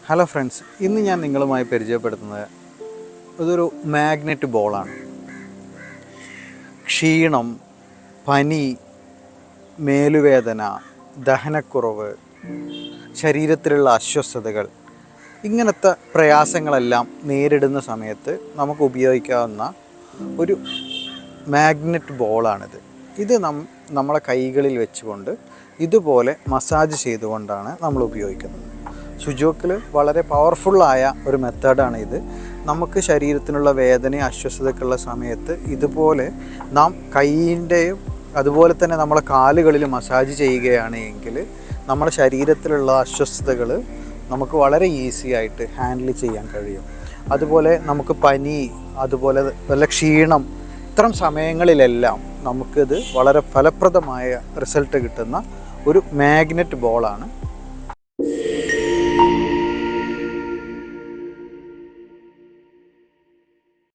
Hello friends, ഇന്ന് ഞാൻ നിങ്ങളുമായി പരിചയപ്പെടുത്തുന്നത് ഇതൊരു മാഗ്നറ്റ് ബോളാണ്. ക്ഷീണം, പനി, മേലുവേദന, ദഹനക്കുറവ്, ശരീരത്തിലുള്ള അസ്വസ്ഥതകൾ, ഇങ്ങനത്തെ പ്രയാസങ്ങളെല്ലാം നേരിടുന്ന സമയത്ത് നമുക്ക് ഉപയോഗിക്കാവുന്ന ഒരു മാഗ്നറ്റ് ബോളാണിത്. ഇത് നമ്മളെ കൈകളിൽ വെച്ചുകൊണ്ട് ഇതുപോലെ മസാജ് ചെയ്തുകൊണ്ടാണ് നമ്മൾ ഉപയോഗിക്കുന്നത്. സുജോക്കിൽ വളരെ പവർഫുള്ളായ ഒരു മെത്തേഡാണ് ഇത്. നമുക്ക് ശരീരത്തിനുള്ള വേദനയും അസ്വസ്ഥതയ്ക്കുള്ള സമയത്ത് ഇതുപോലെ നാം കൈയിൻ്റെയും അതുപോലെ തന്നെ നമ്മളെ കാലുകളിൽ മസാജ് ചെയ്യുകയാണ് എങ്കിൽ നമ്മുടെ ശരീരത്തിലുള്ള അസ്വസ്ഥതകൾ നമുക്ക് വളരെ ഈസി ആയിട്ട് ഹാൻഡിൽ ചെയ്യാൻ കഴിയും. അതുപോലെ നമുക്ക് പനി, അതുപോലെ വല്ല ക്ഷീണം, ഇത്തരം സമയങ്ങളിലെല്ലാം നമുക്കിത് വളരെ ഫലപ്രദമായ റിസൾട്ട് കിട്ടുന്ന ഒരു മാഗ്നറ്റ് ബോളാണ്